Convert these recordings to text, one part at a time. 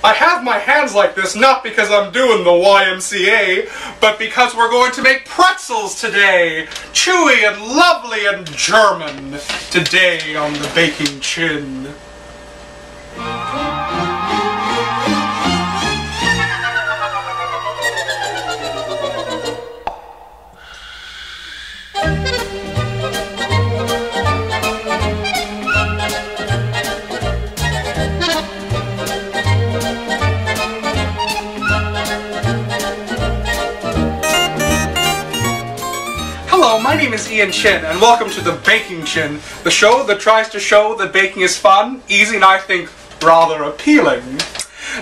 I have my hands like this not because I'm doing the YMCA, but because we're going to make pretzels today! Chewy and lovely and German, today on the baking chin. Hello, my name is Ian Chin, and welcome to the Baking Chin, the show that tries to show that baking is fun, easy, and I think rather appealing.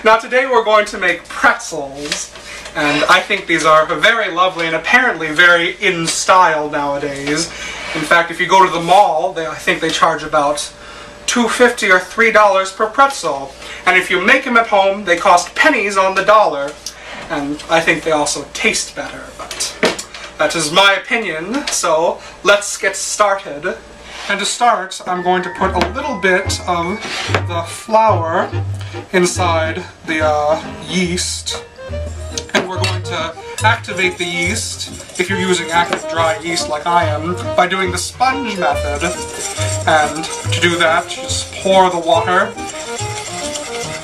Now today we're going to make pretzels, and I think these are very lovely and apparently very in style nowadays. In fact, if you go to the mall, I think they charge about $2.50 or $3 per pretzel, and if you make them at home, they cost pennies on the dollar, and I think they also taste better, but that is my opinion, so let's get started. And to start, I'm going to put a little bit of the flour inside the yeast. And we're going to activate the yeast, if you're using active dry yeast like I am, by doing the sponge method. And to do that, just pour the water,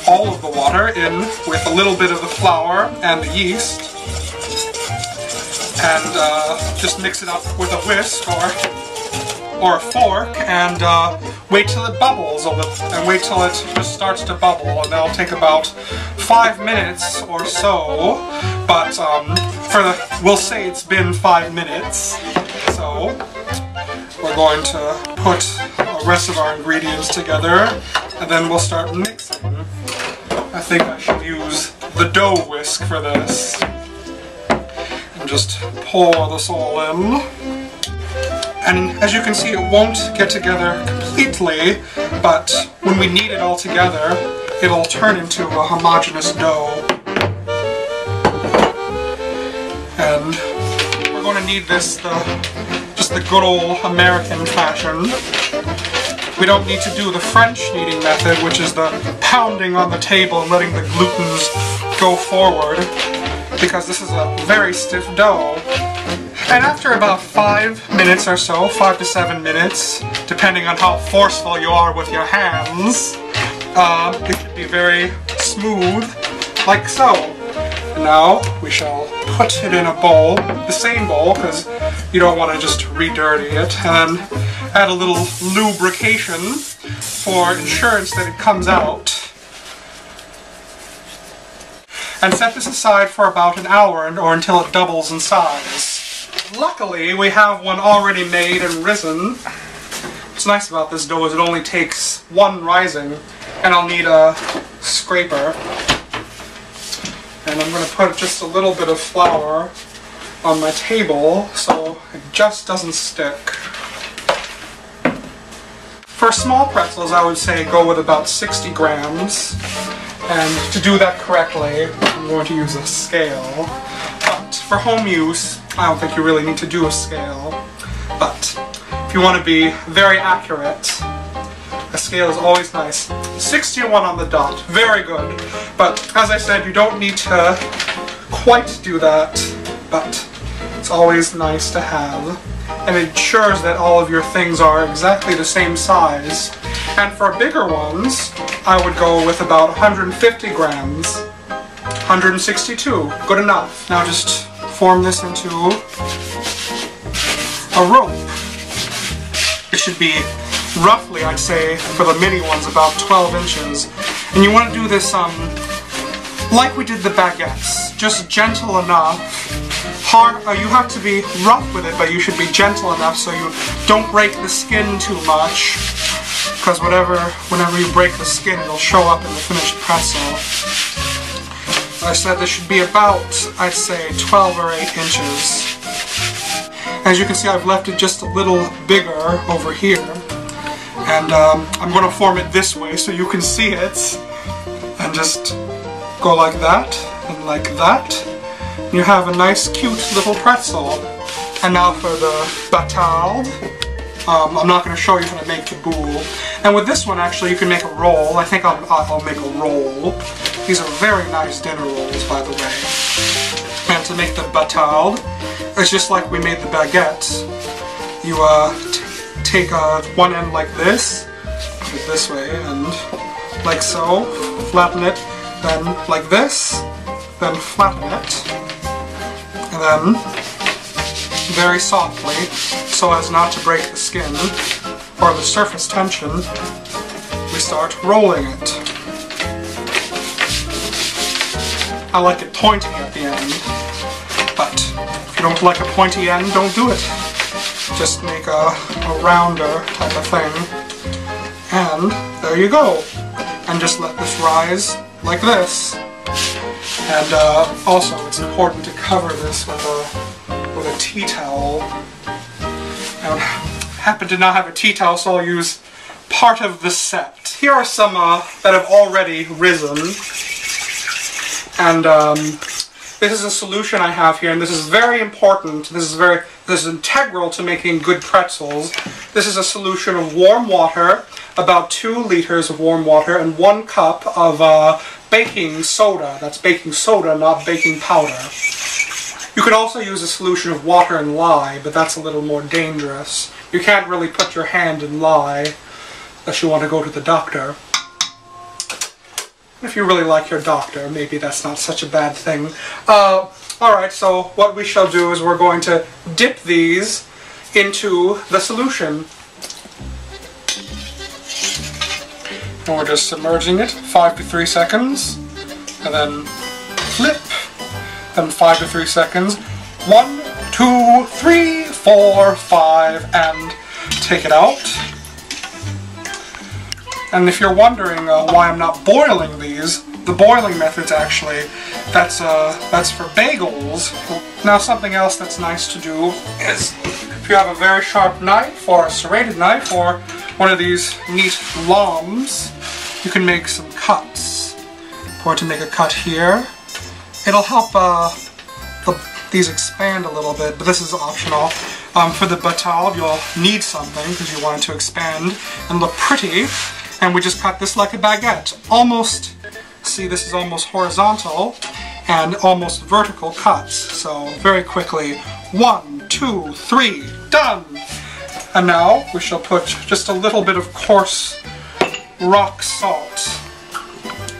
all of the water, in with a little bit of the flour and the yeast. And just mix it up with a whisk or a fork, and wait till it bubbles a little, and wait till it just starts to bubble, and that'll take about 5 minutes or so, but we'll say it's been 5 minutes. So we're going to put the rest of our ingredients together, and then we'll start mixing. I think I should use the dough whisk for this. Just pour this all in, and as you can see, it won't get together completely, but when we knead it all together, it'll turn into a homogeneous dough. And we're going to knead this just the good old American fashion. We don't need to do the French kneading method, which is the pounding on the table and letting the glutens go forward, because this is a very stiff dough. And after about 5 minutes or so, 5 to 7 minutes, depending on how forceful you are with your hands, it should be very smooth, like so. And now we shall put it in a bowl, the same bowl, because you don't want to just re-dirty it, and add a little lubrication for insurance that it comes out. And set this aside for about an hour or until it doubles in size. Luckily, we have one already made and risen. What's nice about this dough is it only takes one rising, and I'll need a scraper. And I'm going to put just a little bit of flour on my table so it just doesn't stick. For small pretzels, I would say go with about 60 grams. And to do that correctly, I'm going to use a scale. But for home use, I don't think you really need to do a scale. But if you want to be very accurate, a scale is always nice. 61 on the dot, very good. But as I said, you don't need to quite do that, but it's always nice to have. And it ensures that all of your things are exactly the same size. And for bigger ones, I would go with about 150 grams. 162, good enough. Now just form this into a rope. It should be roughly, I'd say, for the mini ones, about 12 inches. And you want to do this like we did the baguettes, just gentle enough. You have to be rough with it, but you should be gentle enough so you don't break the skin too much, because whenever you break the skin, it'll show up in the finished pretzel. I said this should be about, I'd say, 12 or 8 inches. As you can see, I've left it just a little bigger over here, and I'm going to form it this way so you can see it, and just go like that, and like that. You have a nice, cute little pretzel. And now for the batard. I'm not going to show you how to make the boule. And with this one, actually, you can make a roll. I think I'll make a roll. These are very nice dinner rolls, by the way. And to make the batard, it's just like we made the baguettes. You take one end like this, put it this way, and like so, flatten it, then like this, then flatten it, and then very softly, so as not to break the skin or the surface tension, we start rolling it. I like it pointy at the end, but if you don't like a pointy end, don't do it. Just make a rounder type of thing, and there you go. And just let this rise like this. And also, it's important to cover this with a tea towel. I happen to not have a tea towel, so I'll use part of the set. Here are some that have already risen. And this is a solution I have here, and this is very important. This is integral to making good pretzels. This is a solution of warm water, about 2 liters of warm water, and 1 cup of baking soda. That's baking soda, not baking powder. You could also use a solution of water and lye, but that's a little more dangerous. You can't really put your hand in lye unless you want to go to the doctor. If you really like your doctor, maybe that's not such a bad thing. Alright, so what we shall do is we're going to dip these into the solution. And we're just submerging it 5 to 3 seconds, and then flip, then 5 to 3 seconds, 1, 2, 3, 4, 5, and take it out. And if you're wondering why I'm not boiling these, the boiling method's actually, that's for bagels. Now something else that's nice to do is, if you have a very sharp knife, or a serrated knife, or one of these neat loms, you can make some cuts. Or to make a cut here. It'll help these expand a little bit, but this is optional. For the batard, you'll need something, because you want it to expand and look pretty. And we just cut this like a baguette. Almost, see, this is almost horizontal and almost vertical cuts. So very quickly, 1, 2, 3, done! And now we shall put just a little bit of coarse rock salt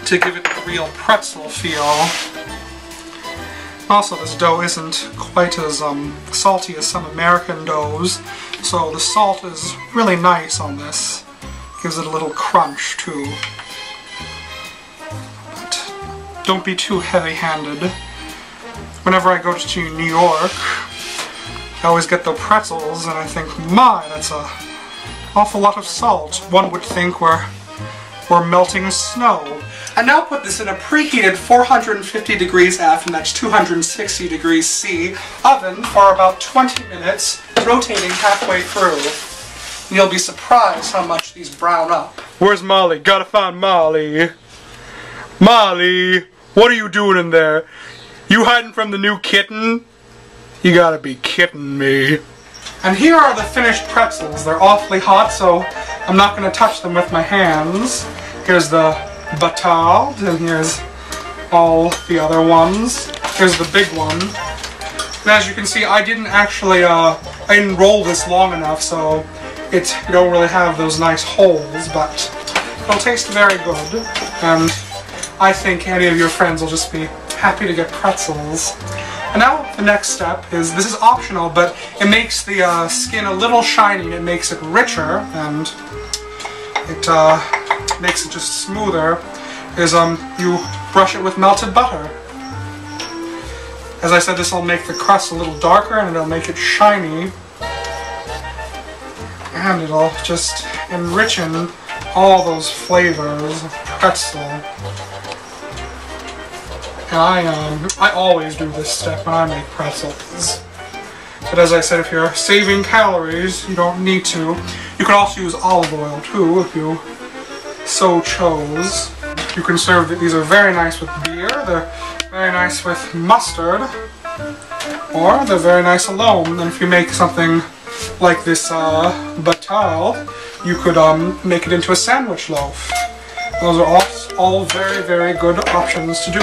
to give it the real pretzel feel. Also, this dough isn't quite as salty as some American doughs, so the salt is really nice on this. Gives it a little crunch too. But don't be too heavy-handed. Whenever I go to New York, I always get the pretzels and I think, my, that's an awful lot of salt. One would think we're melting snow. And now put this in a preheated 450 degrees F, and that's 260 degrees C, oven for about 20 minutes, rotating halfway through. You'll be surprised how much these brown up. Where's Molly? Gotta find Molly. Molly, what are you doing in there? You hiding from the new kitten? You gotta be kidding me. And here are the finished pretzels. They're awfully hot, so I'm not going to touch them with my hands. Here's the batard, and here's all the other ones. Here's the big one. And as you can see, I didn't actually, I didn't roll this long enough, so you don't really have those nice holes, but it'll taste very good. And I think any of your friends will just be happy to get pretzels. And now the next step is, this is optional, but it makes the skin a little shiny, it makes it richer, and it makes it just smoother, is you brush it with melted butter. As I said, this will make the crust a little darker, and it'll make it shiny, and it'll just enrichen all those flavors of pretzel. And I always do this step when I make pretzels. But as I said, if you're saving calories, you don't need to. You can also use olive oil too, if you so chose. You can serve, these are very nice with beer, they're very nice with mustard, or they're very nice alone. And if you make something like this batard, you could make it into a sandwich loaf. Those are all very, very good options to do.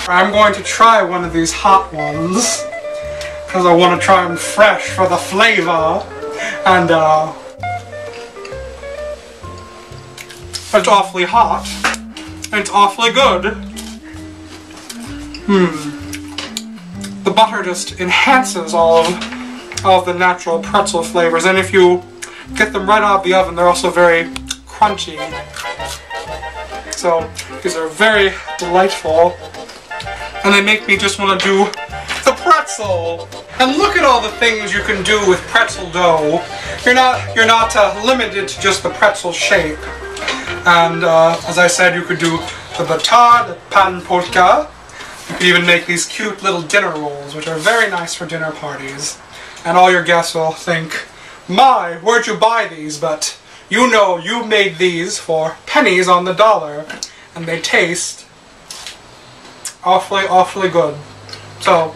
I'm going to try one of these hot ones because I want to try them fresh for the flavor. And it's awfully hot. And it's awfully good. The butter just enhances all of the natural pretzel flavors, and if you get them right out of the oven, they're also very crunchy. So these are very delightful, and they make me just want to do the pretzel. And look at all the things you can do with pretzel dough. You're not limited to just the pretzel shape. And as I said, you could do the batard, the pan polka. You could even make these cute little dinner rolls, which are very nice for dinner parties. And all your guests will think, "My, where'd you buy these?" But you know you made these for pennies on the dollar. And they taste awfully, awfully good. So,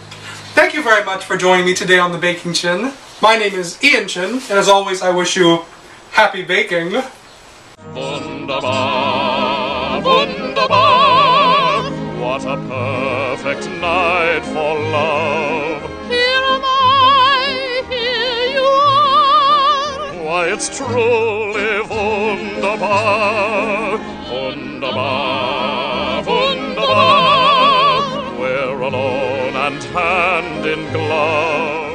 thank you very much for joining me today on the Baking Chin. My name is Ian Chin, and as always, I wish you happy baking. Wunderbar, wunderbar, what a perfect night for love. Here am I, here you are. Why, it's truly wunderbar, wunderbar, wunderbar. We're alone and hand in glove.